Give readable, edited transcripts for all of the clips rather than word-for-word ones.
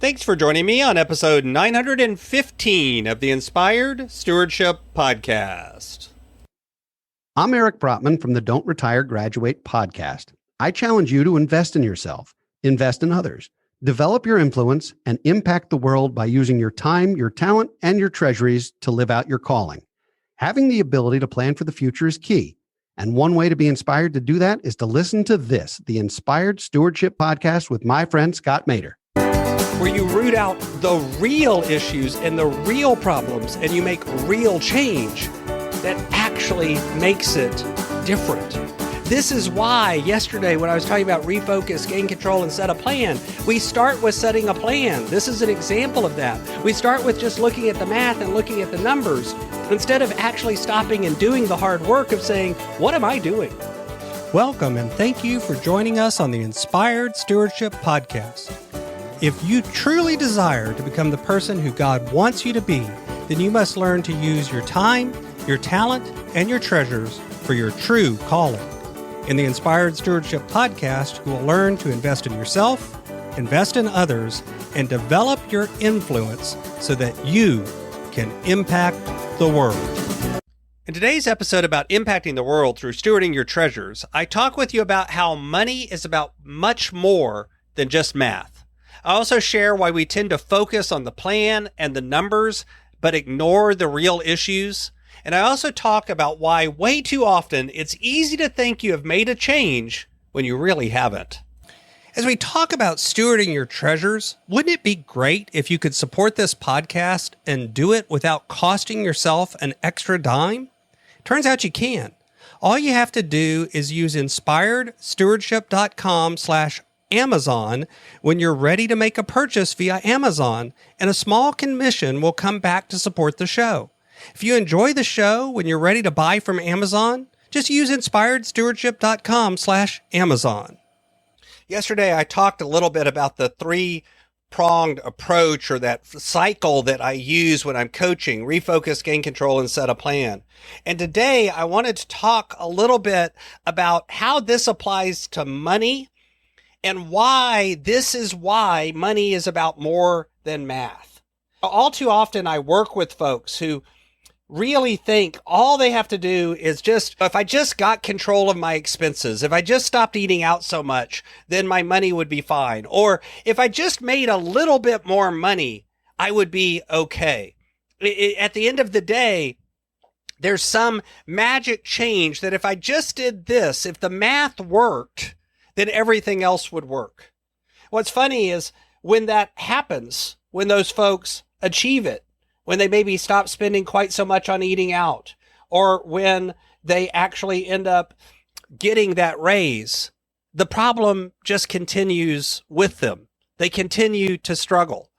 Thanks for joining me on episode 915 of the Inspired Stewardship Podcast. I'm Eric Brotman from the Don't Retire, Graduate podcast. I challenge you to invest in yourself, invest in others, develop your influence, and impact the world by using your time, your talent, and your treasuries to live out your calling. Having the ability to plan for the future is key. And one way to be inspired to do that is to listen to this, the Inspired Stewardship Podcast with my friend Scott Mader. Where you root out the real issues and the real problems and you make real change that actually makes it different. This is why yesterday when I was talking about refocus, gain control, and set a plan, we start with setting a plan. This is an example of that. We start with just looking at the math and looking at the numbers instead of actually stopping and doing the hard work of saying, what am I doing? Welcome and thank you for joining us on the Inspired Stewardship Podcast. If you truly desire to become the person who God wants you to be, then you must learn to use your time, your talent, and your treasures for your true calling. In the Inspired Stewardship Podcast, you will learn to invest in yourself, invest in others, and develop your influence so that you can impact the world. In today's episode about impacting the world through stewarding your treasures, I talk with you about how money is about much more than just math. I also share why we tend to focus on the plan and the numbers, but ignore the real issues. And I also talk about why way too often it's easy to think you have made a change when you really haven't. As we talk about stewarding your treasures, wouldn't it be great if you could support this podcast and do it without costing yourself an extra dime? Turns out you can. All you have to do is use inspiredstewardship.com/Amazon when you're ready to make a purchase via Amazon, and a small commission will come back to support the show. If you enjoy the show when you're ready to buy from Amazon, just use inspiredstewardship.com/Amazon. Yesterday, I talked a little bit about the three-pronged approach or that cycle that I use when I'm coaching: refocus, gain control, and set a plan. And today, I wanted to talk a little bit about how this applies to money and why this is why money is about more than math. All too often, I work with folks who really think all they have to do is if I just got control of my expenses, if I just stopped eating out so much, then my money would be fine. Or if I just made a little bit more money, I would be okay. At the end of the day, there's some magic change that if I just did this, if the math worked, then everything else would work. What's funny is when that happens, when those folks achieve it, when they maybe stop spending quite so much on eating out, or when they actually end up getting that raise, the problem just continues with them. They continue to struggle.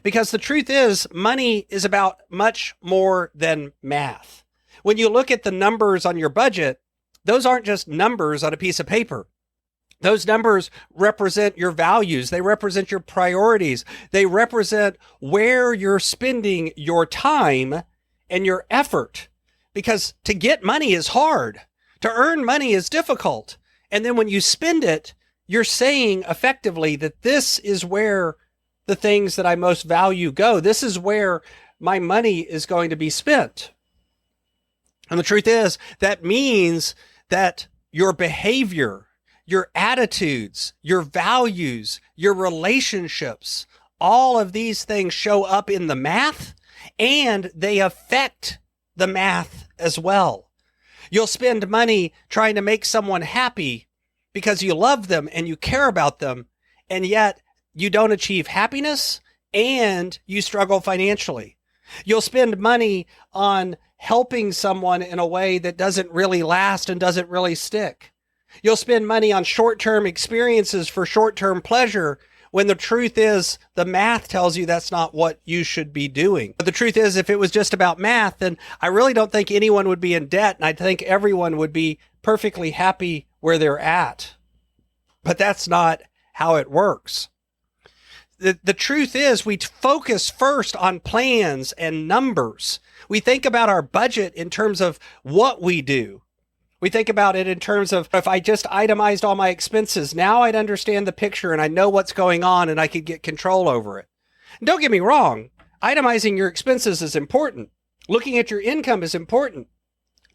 Because the truth is, money is about much more than math. When you look at the numbers on your budget, those aren't just numbers on a piece of paper. Those numbers represent your values. They represent your priorities. They represent where you're spending your time and your effort. Because to get money is hard. To earn money is difficult. And then when you spend it, you're saying effectively that this is where the things that I most value go. This is where my money is going to be spent. And the truth is, that means that your behavior, your attitudes, your values, your relationships, all of these things show up in the math, and they affect the math as well. You'll spend money trying to make someone happy because you love them and you care about them, and yet you don't achieve happiness and you struggle financially. You'll spend money on helping someone in a way that doesn't really last and doesn't really stick. You'll spend money on short-term experiences for short-term pleasure when the truth is the math tells you that's not what you should be doing. But the truth is, if it was just about math, then I really don't think anyone would be in debt, and I think everyone would be perfectly happy where they're at. But that's not how it works. The truth is, we focus first on plans and numbers. We think about our budget in terms of what we do. We think about it in terms of, if I just itemized all my expenses, now I'd understand the picture and I know what's going on and I could get control over it. Don't get me wrong. Itemizing your expenses is important. Looking at your income is important.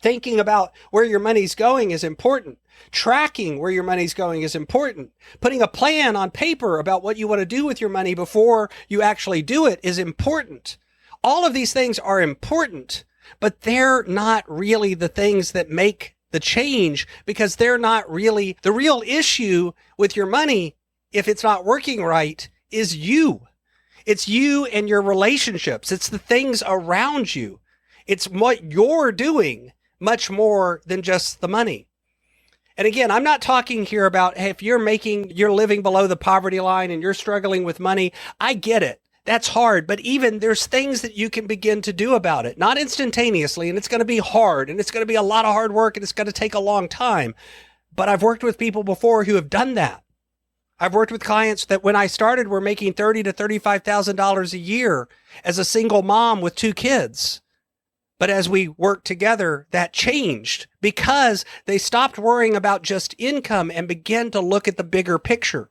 Thinking about where your money's going is important. Tracking where your money's going is important. Putting a plan on paper about what you want to do with your money before you actually do it is important. All of these things are important, but they're not really the things that make the change, because they're not really the real issue with your money. If it's not working right, is you. It's you and your relationships. It's the things around you. It's what you're doing much more than just the money. And again, I'm not talking here about, hey, if you're living below the poverty line and you're struggling with money, I get it. That's hard. But even there's things that you can begin to do about it, not instantaneously. And it's going to be hard, and it's going to be a lot of hard work, and it's going to take a long time. But I've worked with people before who have done that. I've worked with clients that when I started were making $30,000 to $35,000 a year as a single mom with 2 kids. But as we worked together, that changed because they stopped worrying about just income and began to look at the bigger picture.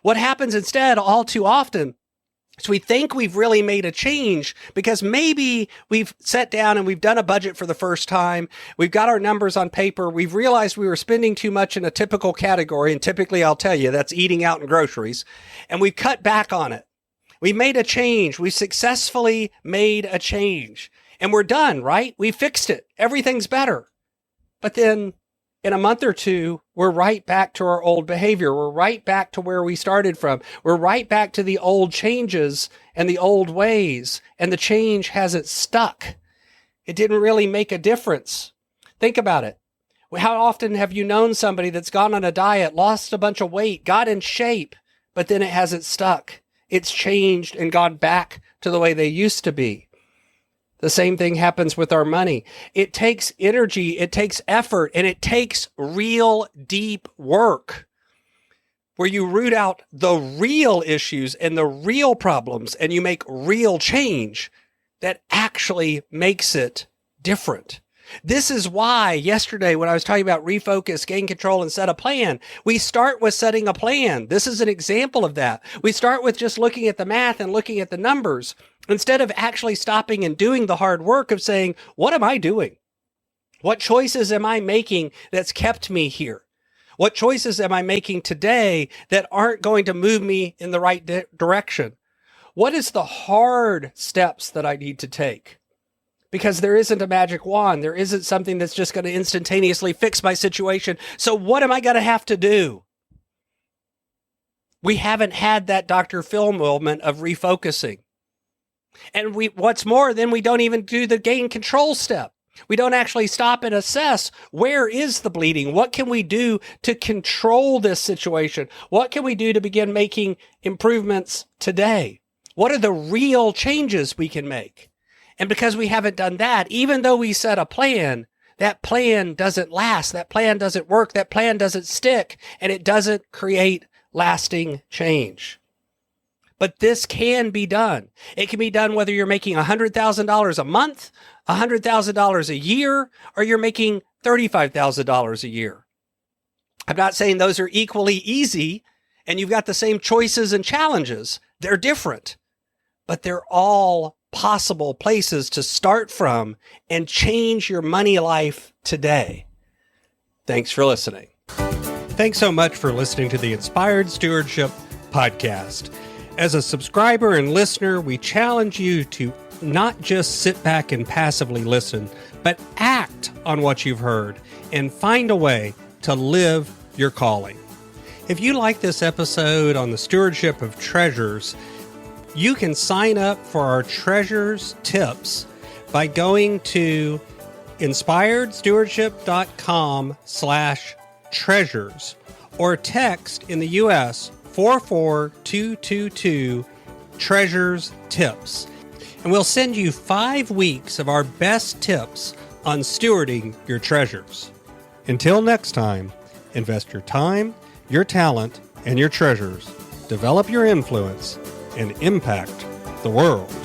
What happens instead all too often is we think we've really made a change because maybe we've sat down and we've done a budget for the first time. We've got our numbers on paper. We've realized we were spending too much in a typical category. And typically, I'll tell you, that's eating out and groceries. And we've cut back on it. We made a change. We successfully made a change. And we're done, right? We fixed it. Everything's better. But then in a month or two, we're right back to our old behavior. We're right back to where we started from. We're right back to the old changes and the old ways. And the change hasn't stuck. It didn't really make a difference. Think about it. How often have you known somebody that's gone on a diet, lost a bunch of weight, got in shape, but then it hasn't stuck? It's changed and gone back to the way they used to be. The same thing happens with our money. It takes energy, it takes effort, and it takes real deep work where you root out the real issues and the real problems and you make real change that actually makes it different. This is why yesterday when I was talking about refocus, gain control, and set a plan, we start with setting a plan. This is an example of that. We start with just looking at the math and looking at the numbers instead of actually stopping and doing the hard work of saying, what am I doing? What choices am I making that's kept me here? What choices am I making today that aren't going to move me in the right direction? What is the hard steps that I need to take? Because there isn't a magic wand. There isn't something that's just going to instantaneously fix my situation. So what am I going to have to do? We haven't had that Dr. Phil moment of refocusing. And what's more, then we don't even do the gain control step. We don't actually stop and assess, where is the bleeding? What can we do to control this situation? What can we do to begin making improvements today? What are the real changes we can make? And because we haven't done that, even though we set a plan, that plan doesn't last. That plan doesn't work. That plan doesn't stick. And it doesn't create lasting change. But this can be done. It can be done whether you're making $100,000 a month, $100,000 a year, or you're making $35,000 a year. I'm not saying those are equally easy and you've got the same choices and challenges. They're different, but they're all possible places to start from and change your money life today. Thanks for listening. Thanks so much for listening to the Inspired Stewardship Podcast. As a subscriber and listener, we challenge you to not just sit back and passively listen, but act on what you've heard and find a way to live your calling. If you like this episode on the stewardship of treasures, you can sign up for our treasures tips by going to inspiredstewardship.com/treasures or text in the U.S. 44222 treasures tips. And we'll send you 5 weeks of our best tips on stewarding your treasures. Until next time, invest your time, your talent, and your treasures. Develop your influence and impact the world.